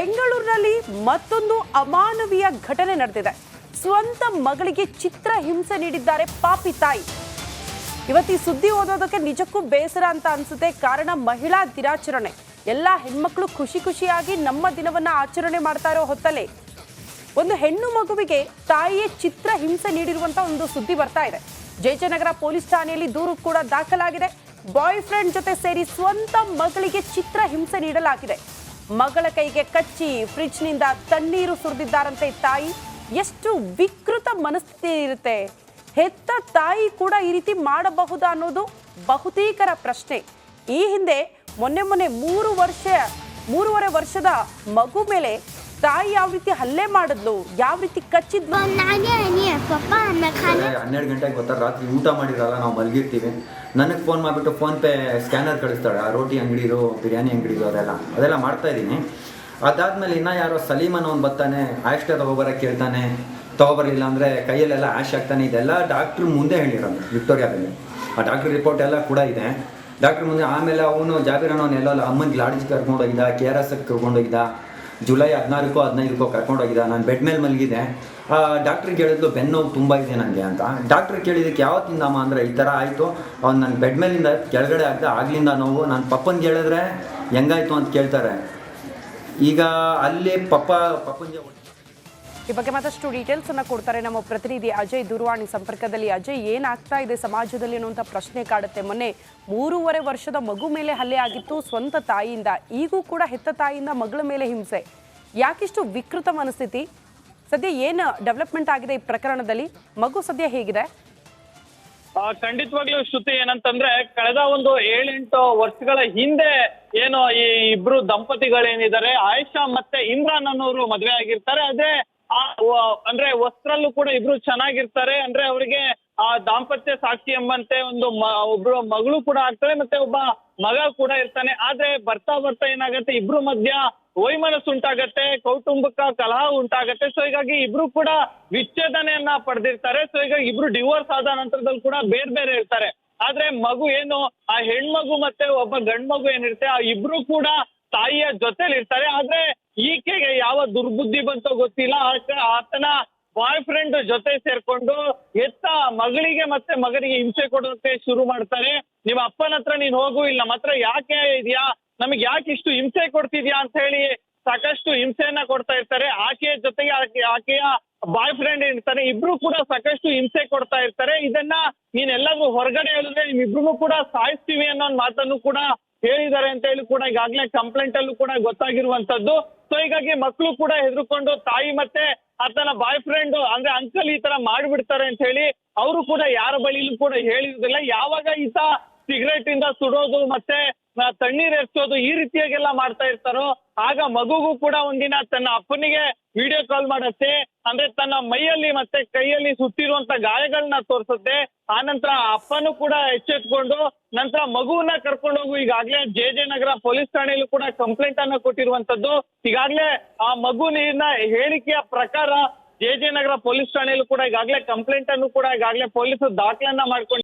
ಬೆಂಗಳೂರಿನಲ್ಲಿ ಮತ್ತೊಂದು ಅಮಾನವೀಯ ಘಟನೆ ನಡೆದಿದೆ. ಸ್ವಂತ ಮಗಳಿಗೆ ಚಿತ್ರ ಹಿಂಸೆ ನೀಡಿದ್ದಾರೆ ಪಾಪಿ ತಾಯಿ. ಇವತ್ತು ಈ ಸುದ್ದಿ ಓದೋದಕ್ಕೆ ನಿಜಕ್ಕೂ ಬೇಸರ ಅಂತ ಅನ್ಸುತ್ತೆ. ಕಾರಣ ಮಹಿಳಾ ದಿನಾಚರಣೆ. ಎಲ್ಲ ಹೆಣ್ಮಕ್ಳು ಖುಷಿಯಾಗಿ ನಮ್ಮ ದಿನವನ್ನ ಆಚರಣೆ ಮಾಡ್ತಾ ಇರೋ ಹೊತ್ತಲ್ಲೇ ಒಂದು ಹೆಣ್ಣು ಮಗುವಿಗೆ ತಾಯಿಯೇ ಚಿತ್ರ ಹಿಂಸೆ ನೀಡಿರುವಂತ ಒಂದು ಸುದ್ದಿ ಬರ್ತಾ ಇದೆ. ಜಯನಗರ ಪೊಲೀಸ್ ಠಾಣೆಯಲ್ಲಿ ದೂರು ಕೂಡ ದಾಖಲಾಗಿದೆ. ಬಾಯ್ ಫ್ರೆಂಡ್ ಜೊತೆ ಸೇರಿ ಸ್ವಂತ ಮಗಳಿಗೆ ಚಿತ್ರ ಹಿಂಸೆ ನೀಡಲಾಗಿದೆ. ಮಗಳ ಕೈಗೆ ಕಚ್ಚಿ ಫ್ರಿಡ್ಜ್ನಿಂದ ತಣ್ಣೀರು ಸುರಿದಿದ್ದಾರಂತೆ ತಾಯಿ. ಎಷ್ಟು ವಿಕೃತ ಮನಸ್ಥಿತಿ ಇರುತ್ತೆ. ಹೆತ್ತ ತಾಯಿ ಕೂಡ ಈ ರೀತಿ ಮಾಡಬಹುದಾ ಅನ್ನೋದು ಬಹುತೇಕರ ಪ್ರಶ್ನೆ. ಈ ಹಿಂದೆ ಮೊನ್ನೆ 3.5 ವರ್ಷದ ಮಗು ಮೇಲೆ ತಾಯಿ ಯಾವ ರೀತಿ ಹಲ್ಲೆ ಮಾಡಿದ್ಲು, ಯಾವ ರೀತಿ ಕಚ್ಚಿದ್ಲು. 12 ಗಂಟೆಗೆ ಬರ್ತಾರೆ. ರಾತ್ರಿ ಊಟ ಮಾಡಿರಲ್ಲ, ನಾವು ಮಲಗಿರ್ತೀವಿ. ನನಗೆ ಫೋನ್ ಮಾಡಿಬಿಟ್ಟು ಫೋನ್ಪೇ ಸ್ಕ್ಯಾನರ್ ಕಳಿಸ್ತಾಳೆ. ಆ ರೋಟಿ ಅಂಗಡಿರು, ಬಿರಿಯಾನಿ ಅಂಗಡಿರು ಅದೆಲ್ಲ ಮಾಡ್ತಾಯಿದ್ದೀನಿ. ಅದಾದಮೇಲೆ ಇನ್ನೂ ಯಾರೋ ಸಲೀಮನ್ ಅವ್ನು ಬರ್ತಾನೆ, ಆ್ಯಶ್ಟೇ ತೊಗೊಬರೋಕ್ಕೆ ಕೇಳ್ತಾನೆ. ತೊಗೊಬರಲಿಲ್ಲ ಅಂದರೆ ಕೈಯಲ್ಲೆಲ್ಲ ಆ್ಯಶ್ ಆಗ್ತಾನೆ. ಇದೆಲ್ಲ ಡಾಕ್ಟ್ರು ಮುಂದೆ ಹೇಳಿರೋದು ವಿಕ್ಟೋರಿಯಾದಲ್ಲಿ. ಆ ಡಾಕ್ಟ್ರ್ ರಿಪೋರ್ಟ್ ಎಲ್ಲ ಕೂಡ ಇದೆ ಡಾಕ್ಟ್ರ್ ಮುಂದೆ. ಆಮೇಲೆ ಅವನು ಜಾಬೀರಣ್ಣವನು ಎಲ್ಲೋ ಅಮ್ಮನಿಗೆ ಲಾಡ್ಜ್ ಕರ್ಕೊಂಡೋಗಿದ್ದ, KRSಗೆ ಕರ್ಕೊಂಡೋಗಿದ್ದ. ಜುಲೈ 16ಕ್ಕೋ 15ಕ್ಕೋ ಕರ್ಕೊಂಡೋಗಿದ್ದ. ನಾನು ಬೆಡ್ ಮೇಲೆ ಮಲಗಿದೆ. ಡಾಕ್ಟ್ರಿಗೆ ಹೇಳಿದ್ಲು ಬೆನ್ನು ನೋವು ತುಂಬ ಇದೆ ನನಗೆ ಅಂತ. ಡಾಕ್ಟ್ರ್ ಕೇಳಿದ್ದಕ್ಕೆ ಯಾವತ್ತಿಂದಮ್ಮ ಅಂದರೆ ಈ ಥರ ಆಯಿತು, ಅವ್ನು ನನ್ನ ಬೆಡ್ ಮೇಲಿಂದ ಕೆಳಗಡೆ ಆಗ್ಲಿಂದ ನೋವು. ನಾನು ಪಪ್ಪನಿಗೆ ಹೇಳಿದ್ರೆ ಹೆಂಗಾಯ್ತು ಅಂತ ಕೇಳ್ತಾರೆ. ಈಗ ಅಲ್ಲಿ ಪಪ್ಪನಿಗೆ ಈ ಬಗ್ಗೆ ಮತ್ತಷ್ಟು ಡೀಟೇಲ್ಸ್ ಅನ್ನ ಕೊಡ್ತಾರೆ ನಮ್ಮ ಪ್ರತಿನಿಧಿ ಅಜಯ್ ದೂರವಾಣಿ ಸಂಪರ್ಕದಲ್ಲಿ. ಅಜಯ್, ಏನಾಗ್ತಾ ಇದೆ ಸಮಾಜದಲ್ಲಿ ಅನ್ನುವಂಥ ಪ್ರಶ್ನೆ ಕಾಡುತ್ತೆ. ಮೊನ್ನೆ 3.5 ವರ್ಷದ ಮಗು ಮೇಲೆ ಹಲ್ಲೆ ಆಗಿತ್ತು ಸ್ವಂತ ತಾಯಿಯಿಂದ. ಈಗೂ ಕೂಡ ಹೆತ್ತ ತಾಯಿಯಿಂದ ಮಗಳ ಮೇಲೆ ಹಿಂಸೆ. ಯಾಕಿಷ್ಟು ವಿಕೃತ ಮನಸ್ಥಿತಿ? ಸದ್ಯ ಏನು ಡೆವಲಪ್ಮೆಂಟ್ ಆಗಿದೆ ಈ ಪ್ರಕರಣದಲ್ಲಿ? ಮಗು ಸದ್ಯ ಹೇಗಿದೆ? ಖಂಡಿತವಾಗ್ಲೂ ಶ್ರುತಿ, ಏನಂತಂದ್ರೆ ಕಳೆದ ಒಂದು 7-8 ವರ್ಷಗಳ ಹಿಂದೆ ಏನು ಈ ಇಬ್ರು ದಂಪತಿಗಳೇನಿದ್ದಾರೆ, ಆಯಿಷಾ ಮತ್ತೆ ಇಮ್ರಾನ್ ಅನ್ನೋರು ಮದುವೆ ಆಗಿರ್ತಾರೆ. ಅದೇ ಅಂದ್ರೆ ವಸ್ತ್ರಲ್ಲೂ ಕೂಡ ಇಬ್ರು ಚೆನ್ನಾಗಿರ್ತಾರೆ. ಅಂದ್ರೆ ಅವರಿಗೆ ಆ ದಾಂಪತ್ಯ ಸಾಕ್ಷಿ ಎಂಬಂತೆ ಒಬ್ರು ಮಗಳು ಕೂಡ ಆಗ್ತಾರೆ, ಮತ್ತೆ ಒಬ್ಬ ಮಗ ಕೂಡ ಇರ್ತಾನೆ. ಆದ್ರೆ ಬರ್ತಾ ಏನಾಗತ್ತೆ, ಇಬ್ರು ಮಧ್ಯ ವೈಮನಸ್ಸು ಉಂಟಾಗತ್ತೆ, ಕೌಟುಂಬಿಕ ಕಲಹ ಉಂಟಾಗತ್ತೆ. ಸೊ ಹೀಗಾಗಿ ಇಬ್ರು ಕೂಡ ವಿಚ್ಛೇದನೆಯನ್ನ ಪಡೆದಿರ್ತಾರೆ. ಸೊ ಹೀಗಾಗಿ ಇಬ್ರು ಡಿವೋರ್ಸ್ ಆದ ನಂತರದಲ್ಲಿ ಕೂಡ ಬೇರೆ ಇರ್ತಾರೆ. ಆದ್ರೆ ಮಗು ಏನು, ಆ ಹೆಣ್ಮಗು ಮತ್ತೆ ಒಬ್ಬ ಗಂಡ್ಮಗು ಏನಿರುತ್ತೆ, ಆ ಇಬ್ರು ಕೂಡ ತಾಯಿಯ ಜೊತೆಲಿ ಇರ್ತಾರೆ. ಆದ್ರೆ ಈಕೆಗೆ ಯಾವ ದುರ್ಬುದ್ಧಿ ಬಂತೋ ಗೊತ್ತಿಲ್ಲ, ಆತನ ಬಾಯ್ ಫ್ರೆಂಡ್ ಜೊತೆ ಸೇರ್ಕೊಂಡು ಎತ್ತ ಮಗಳಿಗೆ ಮತ್ತೆ ಮಗನಿಗೆ ಹಿಂಸೆ ಕೊಡೋಕೆ ಶುರು ಮಾಡ್ತಾರೆ. ನಿಮ್ಮ ಅಪ್ಪನ ಹತ್ರ ನೀನ್ ಹೋಗು, ಇಲ್ಲಿ ನಮ್ಮ ಹತ್ರ ಯಾಕೆ ಇದೆಯಾ, ನಮಗೆ ಯಾಕೆ ಇಷ್ಟು ಹಿಂಸೆ ಕೊಡ್ತಿದ್ಯಾ ಅಂತ ಹೇಳಿ ಸಾಕಷ್ಟು ಹಿಂಸೆಯನ್ನ ಕೊಡ್ತಾ ಇರ್ತಾರೆ. ಆಕೆಯ ಜೊತೆಗೆ ಆಕೆಯ ಬಾಯ್ ಫ್ರೆಂಡ್ ಇರ್ತಾರೆ. ಇಬ್ರು ಕೂಡ ಸಾಕಷ್ಟು ಹಿಂಸೆ ಕೊಡ್ತಾ ಇರ್ತಾರೆ. ಇದನ್ನ ನೀನೆಲ್ಲಾದ್ರೂ ಹೊರಗಡೆ ಹೇಳಿದ್ರೆ ನಿಮ್ಮಿಬ್ರಿಗೂ ಕೂಡ ಸಾಯಿಸ್ತೀವಿ ಅನ್ನೋ ಮಾತನ್ನು ಕೂಡ ಹೇಳಿದ್ದಾರೆ ಅಂತ ಹೇಳಿ ಕೂಡ ಈಗಾಗಲೇ ಕಂಪ್ಲೇಂಟ್ ಅಲ್ಲೂ ಕೂಡ ಗೊತ್ತಾಗಿರುವಂತದ್ದು. ಸೊ ಹೀಗಾಗಿ ಮಕ್ಕಳು ಕೂಡ ಹೆದರ್ಕೊಂಡು ತಾಯಿ ಮತ್ತೆ ಆತನ ಬಾಯ್ ಫ್ರೆಂಡ್ ಅಂದ್ರೆ ಅಂಕಲ್ ಈ ತರ ಮಾಡ್ಬಿಡ್ತಾರೆ ಅಂತ ಹೇಳಿ ಅವರು ಕೂಡ ಯಾರ ಬಳಿಲೂ ಕೂಡ ಹೇಳಿರುವುದಿಲ್ಲ. ಯಾವಾಗ ಈತ ಸಿಗರೇಟ್ ಇಂದ ಸುಡೋದು ಮತ್ತೆ ತಣ್ಣೀರ್ ಎರ್ಸೋದು ಈ ರೀತಿಯಾಗೆಲ್ಲ ಮಾಡ್ತಾ ಇರ್ತಾರೋ, ಆಗ ಮಗುಗೂ ಕೂಡ ಒಂದಿನ ತನ್ನ ಅಪ್ಪನಿಗೆ ವಿಡಿಯೋ ಕಾಲ್ ಮಾಡತ್ತೆ. ಅಂದ್ರೆ ತನ್ನ ಮೈಯಲ್ಲಿ ಮತ್ತೆ ಕೈಯಲ್ಲಿ ಸುಟ್ಟಿರುವಂತ ಗಾಯಗಳನ್ನ ತೋರಿಸುತ್ತೆ. ಆನಂತರ ಅಪ್ಪನೂ ಕೂಡ ಎಚ್ಚೆತ್ಕೊಂಡು ನಂತರ ಮಗುವನ್ನ ಕರ್ಕೊಂಡು ಹೋಗು, ಈಗಾಗಲೇ ಜಯನಗರ ಪೊಲೀಸ್ ಠಾಣೆಯಲ್ಲೂ ಕೂಡ ಕಂಪ್ಲೇಂಟ್ ಅನ್ನ ಕೊಟ್ಟಿರುವಂತದ್ದು. ಈಗಾಗಲೇ ಆ ಮಗುವಿನ ಹೇಳಿಕೆಯ ಪ್ರಕಾರ ಜಯನಗರ ಪೊಲೀಸ್ ಠಾಣೆಯಲ್ಲೂ ಕೂಡ ಈಗಾಗಲೇ ಕಂಪ್ಲೇಂಟ್ ಅನ್ನು ಕೂಡ ಈಗಾಗಲೇ ಪೊಲೀಸರು ದಾಖಲೆಯನ್ನ ಮಾಡ್ಕೊಂಡು